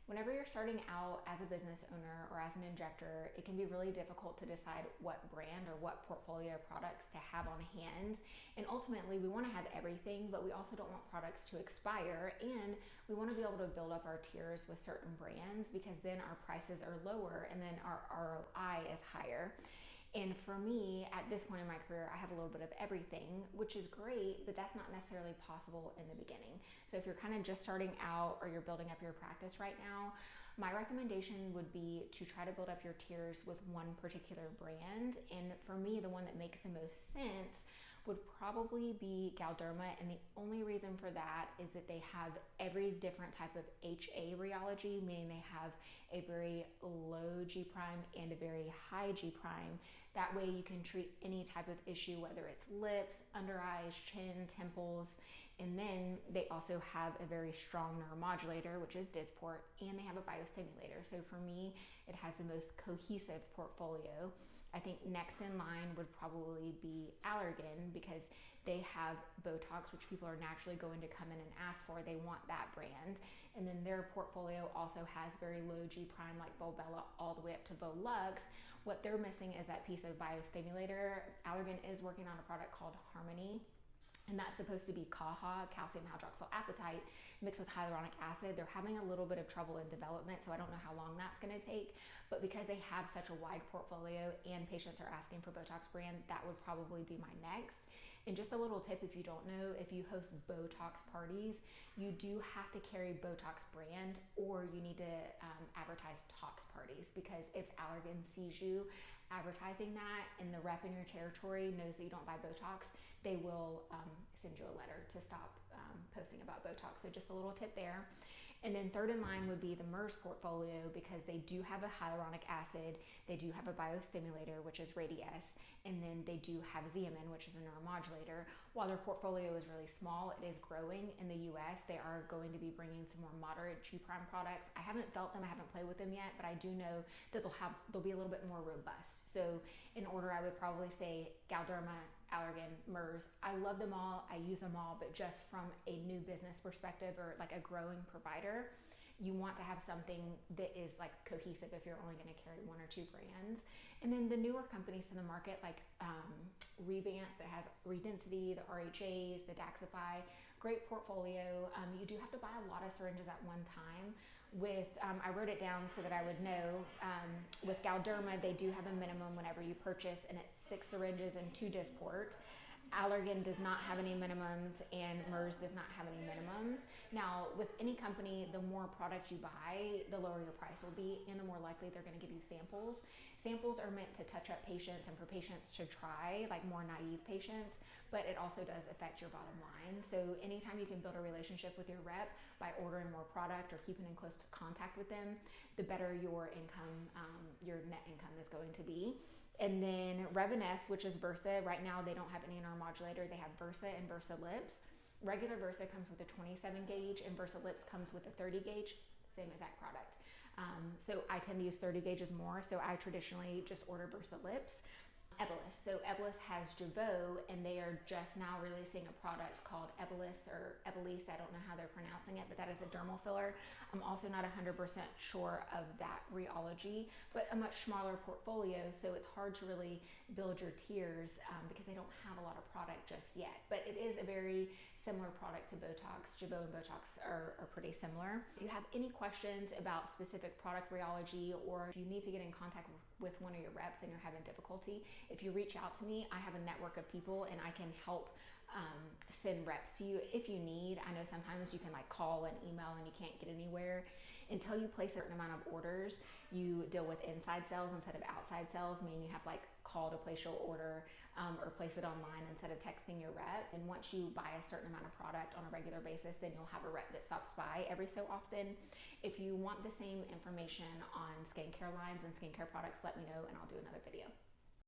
Whenever you're starting out as a business owner or as an injector, it can be really difficult to decide what brand or what portfolio of products to have on hand. And ultimately, we want to have everything, but we also don't want products to expire. And we want to be able to build up our tiers with certain brands, because then our prices are lower and then our ROI is higher. And for me, at this point in my career, I have a little bit of everything, which is great, but that's not necessarily possible in the beginning. So if you're kind of just starting out or you're building up your practice right now, my recommendation would be to try to build up your tiers with one particular brand. And for me, the one that makes the most sense would probably be Galderma, and the only reason for that is that they have every different type of HA rheology, meaning they have a very low G prime and a very high G prime. That way you can treat any type of issue, whether it's lips, under eyes, chin, temples. And then they also have a very strong neuromodulator, which is Dysport, and they have a biostimulator. So for me, it has the most cohesive portfolio. I think next in line would probably be Allergan, because they have Botox, which people are naturally going to come in and ask for. They want that brand. And then their portfolio also has very low G prime, like Volbella, all the way up to Volux. What they're missing is that piece of biostimulator. Allergan is working on a product called Harmony, and that's supposed to be CAHA, calcium hydroxyl apatite, mixed with hyaluronic acid. They're having a little bit of trouble in development, so I don't know how long that's gonna take, but because they have such a wide portfolio and patients are asking for Botox brand, that would probably be my next. And just a little tip, if you don't know, if you host Botox parties, you do have to carry Botox brand, or you need to advertise Tox parties, because if Allergan sees you advertising that and the rep in your territory knows that you don't buy Botox, they will send you a letter to stop posting about Botox. So just a little tip there. And then third in line would be the Merz portfolio, because they do have a hyaluronic acid, they do have a biostimulator, which is Radiesse, and then they do have Xeomin, which is a neuromodulator. While their portfolio is really small, it is growing in the US. They are going to be bringing some more moderate G prime products. I haven't felt them, I haven't played with them yet, but I do know that they'll be a little bit more robust. So in order, I would probably say Galderma, Allergan, Merz. I love them all, I use them all, but just from a new business perspective or like a growing provider, you want to have something that is like cohesive if you're only going to carry one or two brands. And then the newer companies to the market, like Revance, that has Redensity, the RHAs, the Daxxify, great portfolio. You do have to buy a lot of syringes at one time. With I wrote it down so that I would know. With Galderma, they do have a minimum whenever you purchase, and it's 6 syringes and 2 Dysport. Allergan does not have any minimums, and Merz does not have any minimums. Now, with any company, the more product you buy, the lower your price will be, and the more likely they're going to give you samples. Samples are meant to touch up patients and for patients to try, like more naive patients, but it also does affect your bottom line. So anytime you can build a relationship with your rep by ordering more product or keeping in close contact with them, the better your income, your net income is going to be. And then Revanesse, which is Versa, right now they don't have any neuromodulator. They have Versa and Versa Lips. Regular Versa comes with a 27 gauge and Versa Lips comes with a 30 gauge, same exact product. So I tend to use 30 gauges more, so I traditionally just order Versa Lips. Evolus. So Evolus has Jeuveau, and they are just now releasing a product called Evolus or Evolysse. I don't know how they're pronouncing it, but that is a dermal filler. I'm also not 100% sure of that rheology, but a much smaller portfolio, so it's hard to really build your tiers because they don't have a lot of product just yet. But it is a very similar product to Botox. Jeuveau and Botox are pretty similar. If you have any questions about specific product rheology, or if you need to get in contact with one of your reps and you're having difficulty, if you reach out to me, I have a network of people and I can help send reps to you if you need. I know sometimes you can like call and email and you can't get anywhere. Until you place a certain amount of orders, you deal with inside sales instead of outside sales, meaning you have to like call to place your order or place it online instead of texting your rep. And once you buy a certain amount of product on a regular basis, then you'll have a rep that stops by every so often. If you want the same information on skincare lines and skincare products, let me know and I'll do another video.